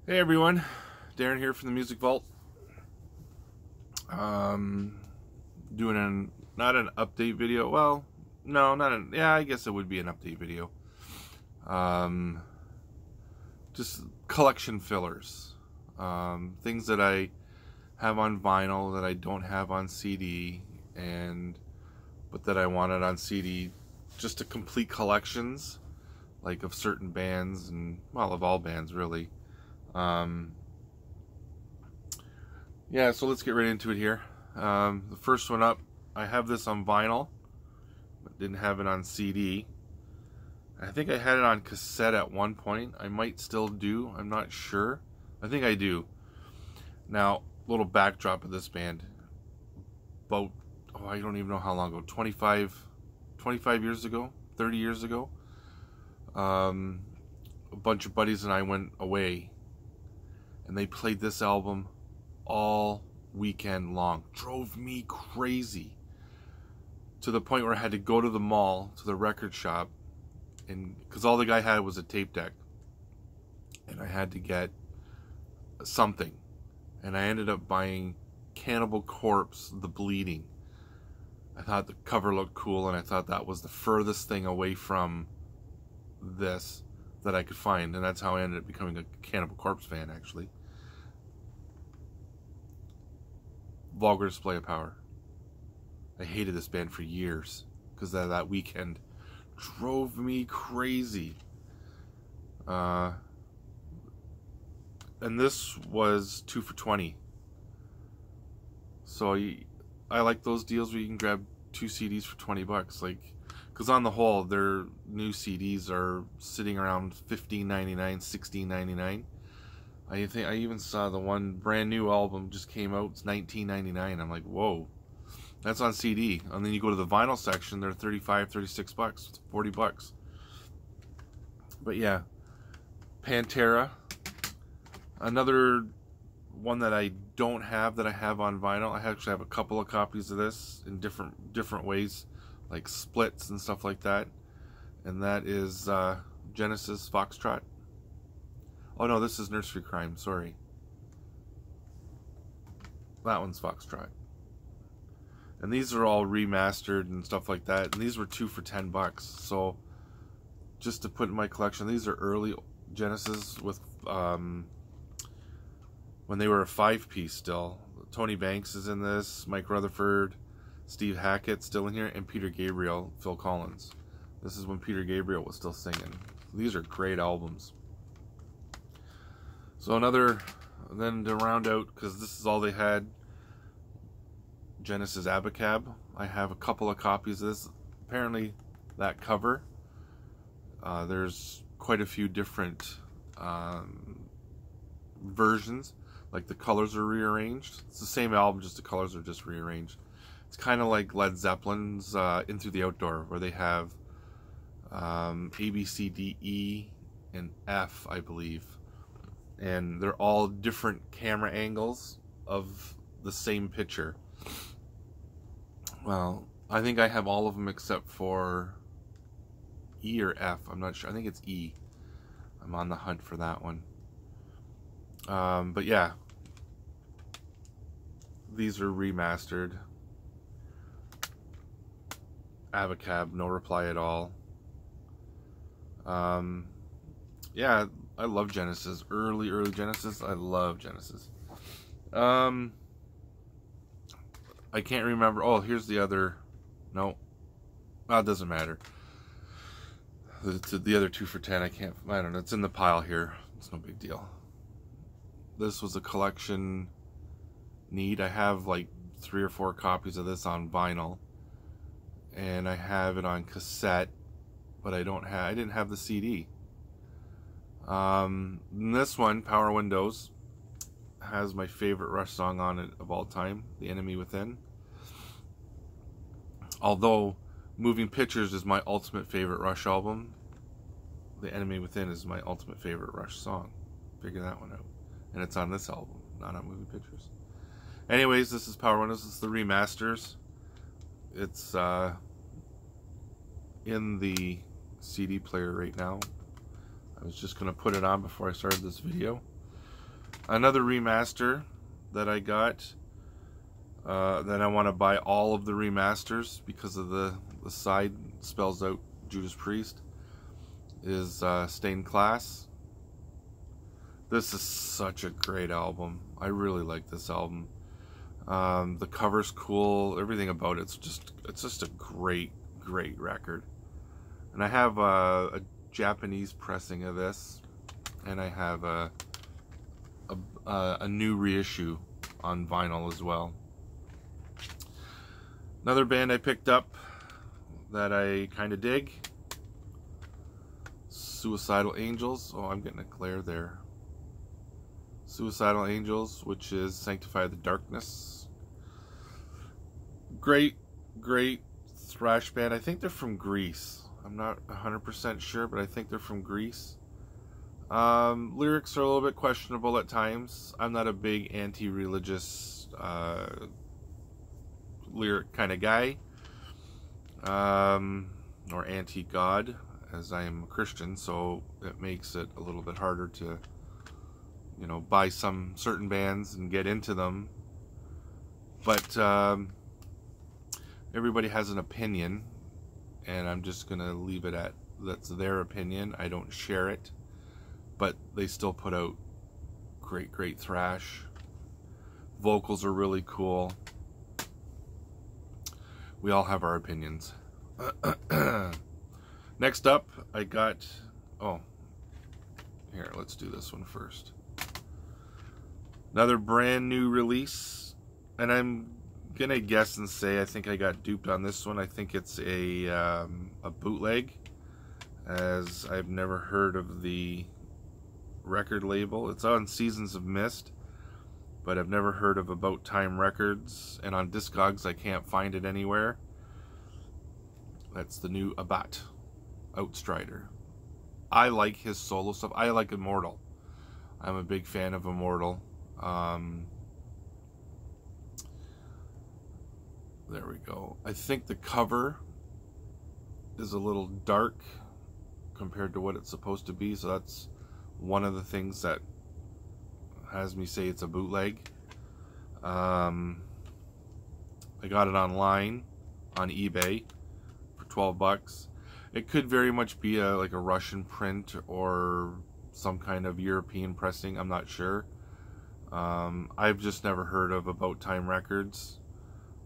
Hey everyone, Darren here from the Music Vault. Doing not an update video. Well, no, not an. Yeah, I guess it would be an update video. Just collection fillers, things that I have on vinyl that I don't have on CD, but that I wanted on CD, just to complete collections, like of certain bands and of all bands really. Yeah, so let's get right into it here. The first one up, I have this on vinyl, but didn't have it on CD. I think I had it on cassette at one point. I might still do, I'm not sure. I think I do. Now, little backdrop of this band. About, I don't even know how long ago, 25 years ago, 30 years ago. A bunch of buddies and I went away, and they played this album all weekend long. Drove me crazy, to the point where I had to go to the mall, to the record shop, and because all the guy had was a tape deck, and I had to get something, and I ended up buying Cannibal Corpse, The Bleeding. I thought the cover looked cool, and I thought that was the furthest thing away from this that I could find, and that's how I ended up becoming a Cannibal Corpse fan, actually. Vulgar Display of Power. I hated this band for years because that weekend drove me crazy. And this was 2 for $20. So I like those deals where you can grab 2 CDs for $20. Like, because on the whole, their new CDs are sitting around $15.99, $16.99. I think I even saw the one brand new album just came out. It's $19.99. I'm like, whoa, that's on CD. And then you go to the vinyl section, they're $35, $36, $40. But yeah, Pantera, another one that I don't have that I have on vinyl. I actually have a couple of copies of this in different ways, like splits and stuff like that. And that is Genesis Foxtrot. Oh no, this is Nursery Crime, sorry. That one's Foxtrot. And these are all remastered and stuff like that. And these were 2 for $10. So just to put in my collection, these are early Genesis with when they were a 5-piece still. Tony Banks is in this, Mike Rutherford, Steve Hackett still in here, and Peter Gabriel, Phil Collins. This is when Peter Gabriel was still singing. These are great albums. So then to round out, because this is all they had, Genesis Abacab. I have a couple of copies of this. Apparently that cover, there's quite a few different versions. Like the colors are rearranged. It's the same album, just the colors are just rearranged. It's kind of like Led Zeppelin's In Through the Outdoor, where they have A, B, C, D, E, and F, I believe. And they're all different camera angles of the same picture. Well, I think I have all of them except for E or F. I'm not sure. I think it's E. I'm on the hunt for that one. But yeah, these are remastered. Abacab, No Reply at All. Yeah, I love Genesis. Early Genesis. I love Genesis. I can't remember. Oh, here's the other. No. Oh, it doesn't matter. The other 2 for $10. I don't know. It's in the pile here. It's no big deal. This was a collection need. I have like 3 or 4 copies of this on vinyl. And I have it on cassette. But I didn't have the CD. This one, Power Windows, has my favorite Rush song on it of all time, The Enemy Within. Although Moving Pictures is my ultimate favorite Rush album, The Enemy Within is my ultimate favorite Rush song. Figure that one out. And it's on this album, not on Moving Pictures. Anyways, this is Power Windows. This is the remasters. It's in the CD player right now. I was just going to put it on before I started this video. Another remaster that I got, then I want to buy all of the remasters because of the side spells out Judas Priest, is Stained Class. This is such a great album. I really like this album. The cover's cool. Everything about it's just a great record. And I have a Japanese pressing of this, and I have a new reissue on vinyl as well. Another band I picked up that I kind of dig, Suicidal Angels. Oh, I'm getting a glare there. Suicidal Angels, which is Sanctify the Darkness. Great thrash band. I think they're from Greece. I'm not 100% sure, but I think they're from Greece. Lyrics are a little bit questionable at times. I'm not a big anti-religious lyric kind of guy, or anti-God, as I am a Christian, so it makes it a little bit harder to, you know, buy some certain bands and get into them. But everybody has an opinion, and I'm just gonna leave it at that's their opinion. I don't share it, but they still put out great thrash. Vocals are really cool. We all have our opinions. Next up, I got, oh, here, let's do this one first. Another brand new release, and I'm gonna guess and say I think I got duped on this one. I think it's a bootleg, as I've never heard of the record label. It's on Seasons of Mist, but I've never heard of About Time Records, and on Discogs I can't find it anywhere. That's the new Abbat Outstrider. I like his solo stuff. I like Immortal. I'm a big fan of Immortal. There we go. I think the cover is a little dark compared to what it's supposed to be, so that's one of the things that has me say it's a bootleg. I got it online on eBay for 12 bucks. It could very much be like a Russian print or some kind of European pressing. I'm not sure. I've just never heard of About Time Records,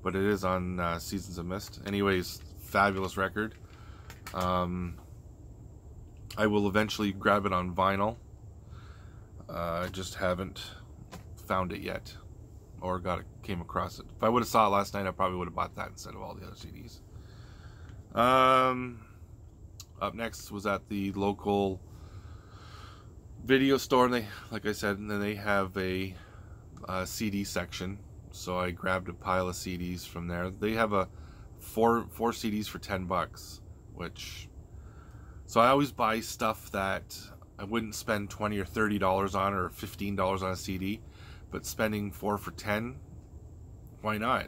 but it is on Seasons of Mist. Anyways, fabulous record. I will eventually grab it on vinyl. I just haven't found it yet, or came across it. If I would have saw it last night, I probably would have bought that instead of all the other CDs. Up next was at the local video store, and they, like I said, and then they have a CD section. So I grabbed a pile of CDs from there. They have a four CDs for 10 bucks, which, so I always buy stuff that I wouldn't spend $20 or $30 on, or $15 on a CD, but spending 4 for 10, why not?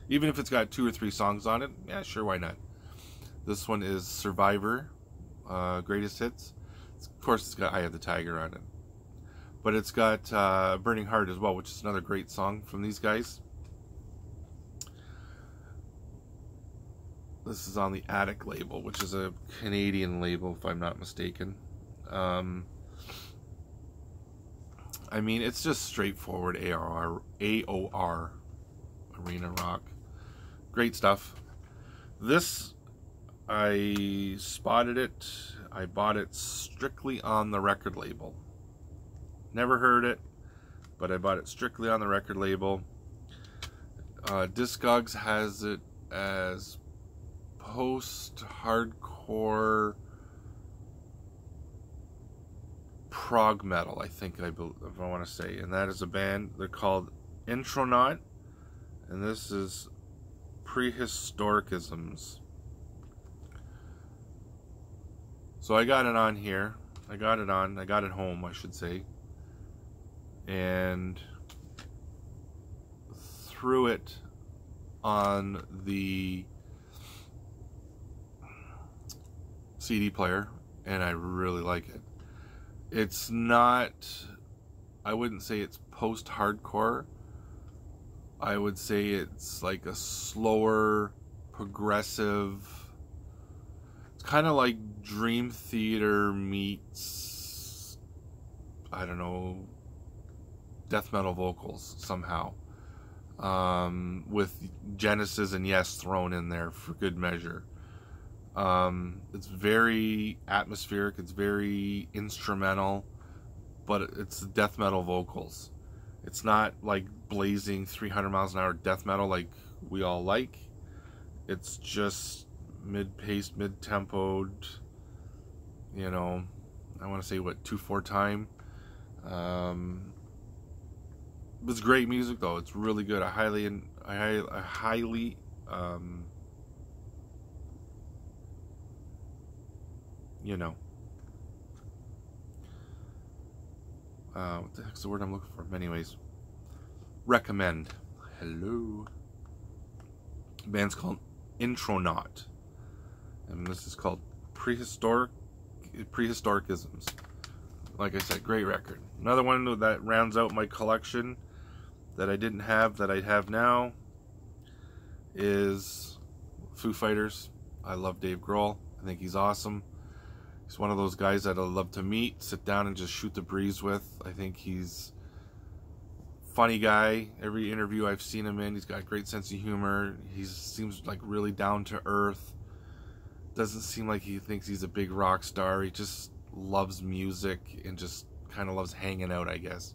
Even if it's got 2 or 3 songs on it, yeah, sure, why not? This one is Survivor, Greatest Hits. Of course, it's got Eye of the Tiger on it, but it's got Burning Heart as well, which is another great song from these guys. This is on the Attic label, which is a Canadian label, if I'm not mistaken. I mean, it's just straightforward AOR, arena rock. Great stuff. This, I spotted it. I bought it strictly on the record label. Never heard it, but I bought it strictly on the record label. Discogs has it as post-hardcore prog metal, I think, if I want to say, and that is a band. They're called Intronaut, and this is Prehistoricisms. So I got it on here. I got it home, I should say, and threw it on the CD player, and I really like it. It's not I wouldn't say it's post-hardcore. I would say it's like a slower, progressive. It's kind of like Dream Theater meets, I don't know, death metal vocals somehow. With Genesis and Yes thrown in there for good measure. It's very atmospheric, it's very instrumental, but it's death metal vocals. It's not like blazing 300 miles an hour death metal like we all like. It's just mid-paced, mid-tempoed, you know, I want to say what, 2/4 time. It's great music though. It's really good. I highly you know, what the heck's the word I'm looking for? Anyways, recommend. Hello. The band's called Intronaut, and this is called Prehistoricisms. Like I said, great record. Another one that rounds out my collection that I didn't have that I have now is Foo Fighters. I love Dave Grohl. I think he's awesome. He's one of those guys that I'd love to meet, sit down and just shoot the breeze with. I think he's a funny guy. Every interview I've seen him in, he's got a great sense of humor. He seems like really down to earth. Doesn't seem like he thinks he's a big rock star. He just loves music and just kind of loves hanging out, I guess.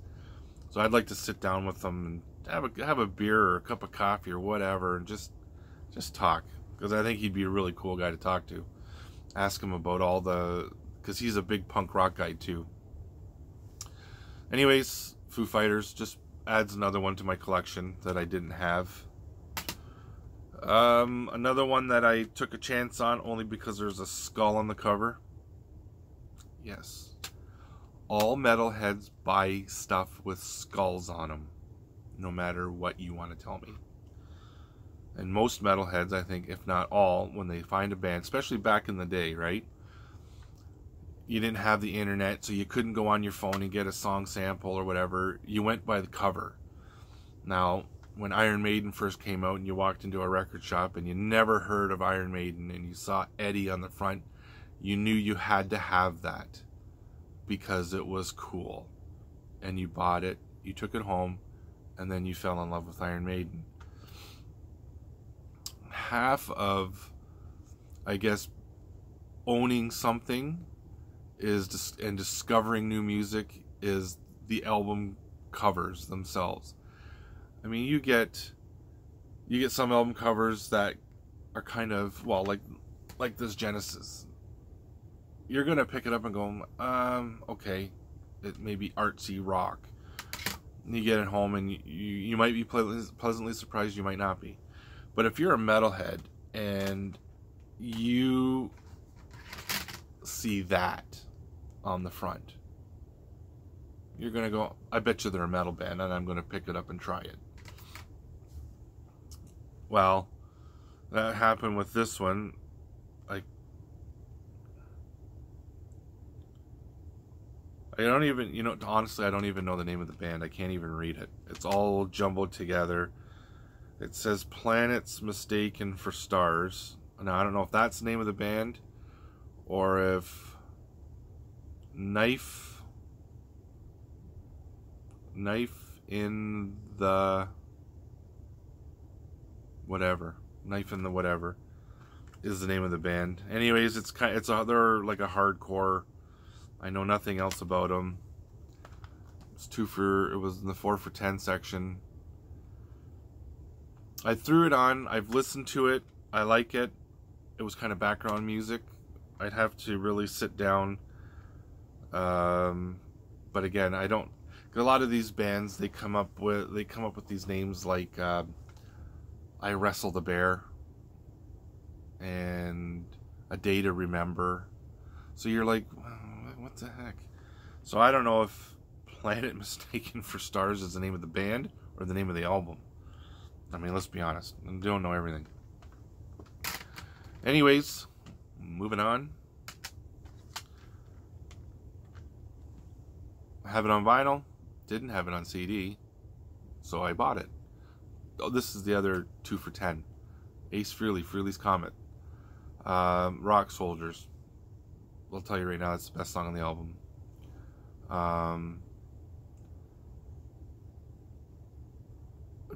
So I'd like to sit down with him and have a beer or a cup of coffee or whatever and just talk, because I think he'd be a really cool guy to talk to. Ask him about all the, because he's a big punk rock guy too. Anyways, Foo Fighters just adds another one to my collection that I didn't have. Another one that I took a chance on only because there's a skull on the cover. Yes. All metalheads buy stuff with skulls on them, no matter what you want to tell me. And most metalheads, I think, if not all, when they find a band, especially back in the day, right? You didn't have the internet, so you couldn't go on your phone and get a song sample or whatever. You went by the cover. Now, when Iron Maiden first came out and you walked into a record shop and you never heard of Iron Maiden and you saw Eddie on the front, you knew you had to have that because it was cool. And you bought it, you took it home, and then you fell in love with Iron Maiden. Half of, I guess, owning something is and discovering new music is the album covers themselves. I mean, you get some album covers that are kind of, well, like this Genesis. You're gonna pick it up and go, okay, it may be artsy rock. And you get it home and you might be pleasantly surprised, you might not be. But if you're a metalhead and you see that on the front, you're gonna go, I bet you they're a metal band, and I'm gonna pick it up and try it. Well, that happened with this one. I don't even, honestly, I don't even know the name of the band. I can't even read it. It's all jumbled together. It says Planets Mistaken for Stars. Now, I don't know if that's the name of the band or if Knife in the whatever. Knife in the whatever is the name of the band. Anyways, they're like a hardcore. I know nothing else about them. It was in the 4 for $10 section. I threw it on. I've listened to it. I like it. It was kind of background music. I'd have to really sit down. But again, I don't. A lot of these bands, they come up with these names like I Wrestle the Bear and A Day to Remember. So you're like, what the heck? So I don't know if Planet Mistaken for Stars is the name of the band or the name of the album. I mean, let's be honest. I don't know everything. Anyways, moving on. I have it on vinyl. didn't have it on CD, so I bought it. Oh, this is the other 2 for $10. Ace Frehley, Frehley's Comet. Rock Soldiers. I'll tell you right now, that's the best song on the album. I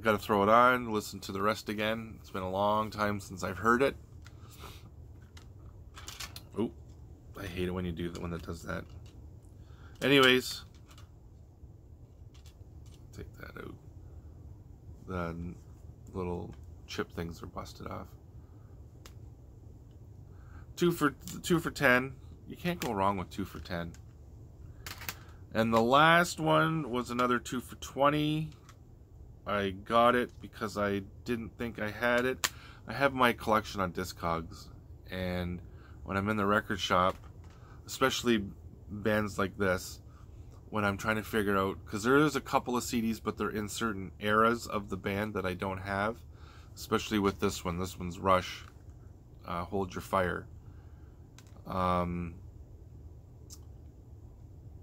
gotta throw it on, listen to the rest again. It's been a long time since I've heard it. Oh, I hate it when you do that, when it does that. Anyways, take that out. The little chip things are busted off. 2 for $10. You can't go wrong with 2 for $10. And the last one was another 2 for $20. I got it because I didn't think I had it. I have my collection on Discogs, and when I'm in the record shop, especially bands like this, when I'm trying to figure out, because there is a couple of CDs, but they're in certain eras of the band that I don't have, especially with this one. This one's Rush, Hold Your Fire.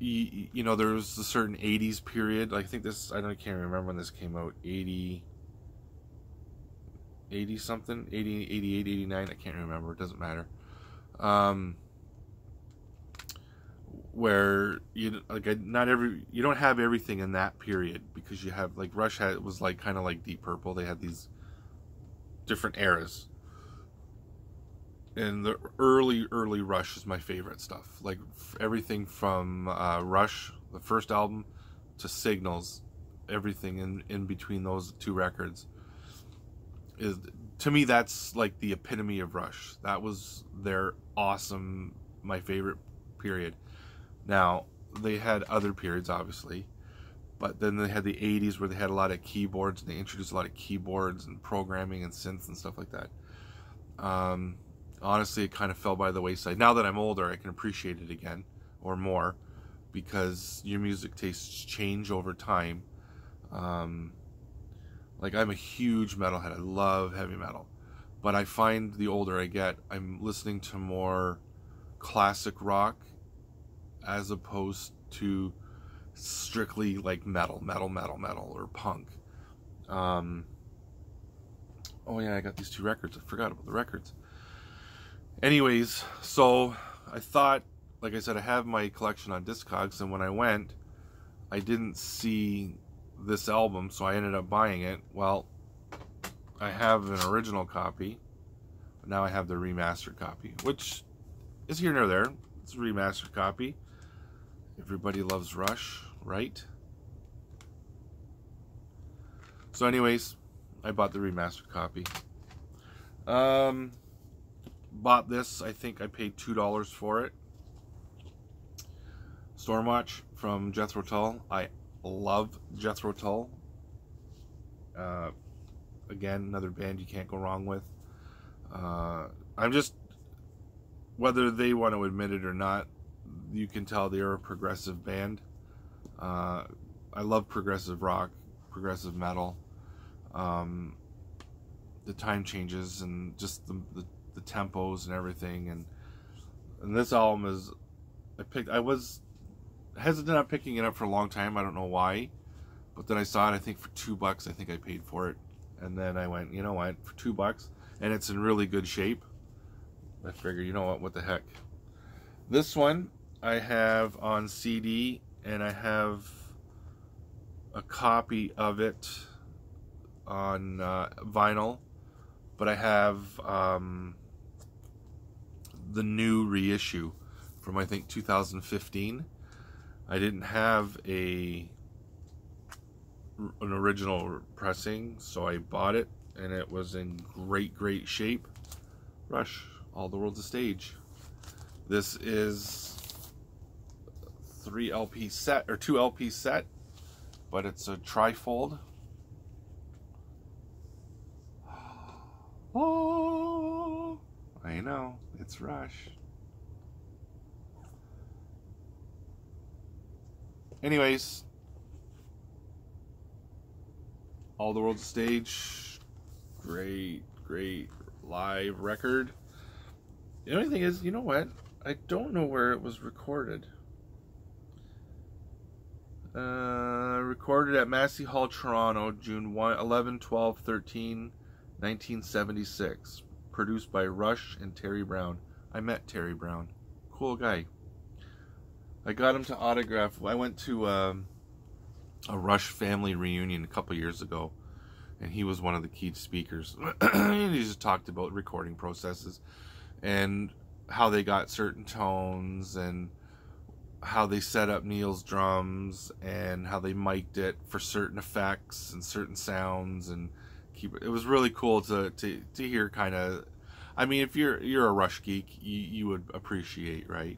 You know, there was a certain 80s period. I think this, I can't remember when this came out. 80 something, 80, 88, 89. I can't remember. It doesn't matter. Where you you don't have everything in that period, because you have, like, Rush was like kind of like Deep Purple. They had these different eras. And the early Rush is my favorite stuff. Like everything from Rush, the first album, to Signals, everything in between those 2 records is, to me, that's like the epitome of Rush. That was their awesome, my favorite period. Now, they had other periods, obviously, but then they had the 80s where they had a lot of keyboards, and they introduced a lot of keyboards and programming and synths and stuff like that. Honestly, it kind of fell by the wayside. Now that I'm older, I can appreciate it again, or more, because your music tastes change over time. Like, I'm a huge metalhead. I love heavy metal. But I find the older I get, I'm listening to more classic rock as opposed to strictly like metal, or punk. Oh yeah, I got these 2 records. I forgot about the records. Anyways, so I thought, like I said, I have my collection on Discogs, and when I went, I didn't see this album, so I ended up buying it. Well, I have an original copy, but now I have the remastered copy, which is here nor there. It's a remastered copy. Everybody loves Rush, right? So anyways, I bought the remastered copy. Bought this, I think I paid $2 for it. Stormwatch from Jethro Tull. I love Jethro Tull. Again, another band you can't go wrong with. I'm just, whether they want to admit it or not, you can tell they're a progressive band. I love progressive rock, progressive metal. The time changes and just the tempos and everything, and this album is, I was hesitant on picking it up for a long time. I don't know why, but then I saw it, I think for $2. I think I paid for it, and then I went, you know what, for $2, and it's in really good shape, I figured, you know what the heck. This one I have on CD, and I have a copy of it on vinyl, but I have the new reissue from, I think, 2015. I didn't have an original pressing, so I bought it, and it was in great shape. Rush, All the World's a Stage. This is 3 LP set, or 2 LP set, but it's a trifold. Oh, I know, it's Rush. Anyways, All the World's a Stage, great live record. The only thing is, you know what? I don't know where it was recorded. Recorded at Massey Hall, Toronto, June 11, 12, 13, 1976. Produced by Rush and Terry Brown. I met Terry Brown. Cool guy. I got him to autograph. I went to a Rush family reunion a couple years ago, and he was one of the key speakers. And he just talked about recording processes and how they got certain tones and how they set up Neil's drums and how they mic'd it for certain effects and certain sounds, and it was really cool to hear. Kind of, I mean, if you're a Rush geek, you would appreciate, right?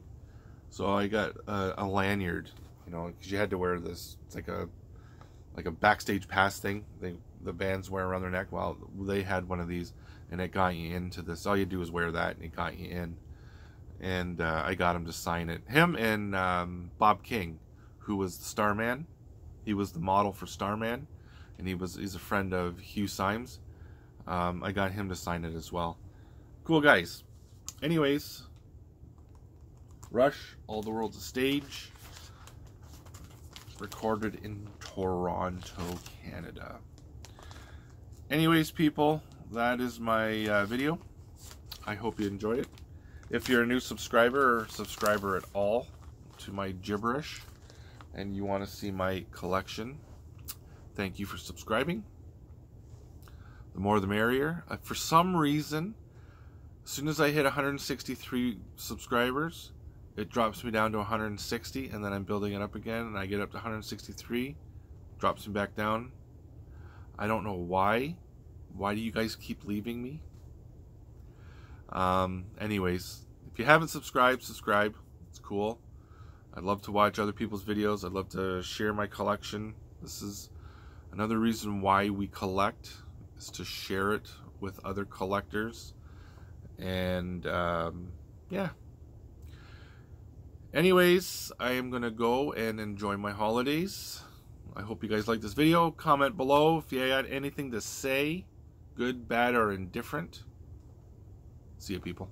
So I got a lanyard, you know, because you had to wear this. It's like a backstage pass thing the bands wear around their neck. Well, they had one of these, and it got you into this. All you do is wear that, and it got you in. And I got him to sign it. Him and Bob King, who was the Starman. He was the model for Starman, and he's a friend of Hugh Symes. I got him to sign it as well. Cool guys. Anyways, Rush, All the World's a Stage. Recorded in Toronto, Canada. Anyways, people, that is my video. I hope you enjoyed it. If you're a new subscriber or subscriber at all to my gibberish and you want to see my collection, thank you for subscribing. The more the merrier. For some reason, as soon as I hit 163 subscribers, it drops me down to 160, and then I'm building it up again, and I get up to 163, drops me back down. I don't know why. Why do you guys keep leaving me? Anyways, if you haven't subscribed, subscribe. It's cool. I'd love to watch other people's videos. I'd love to share my collection. This is another reason why we collect, is to share it with other collectors. And yeah. Anyways, I am gonna go and enjoy my holidays. I hope you guys like this video. Comment below if you had anything to say, good, bad, or indifferent. See you, people.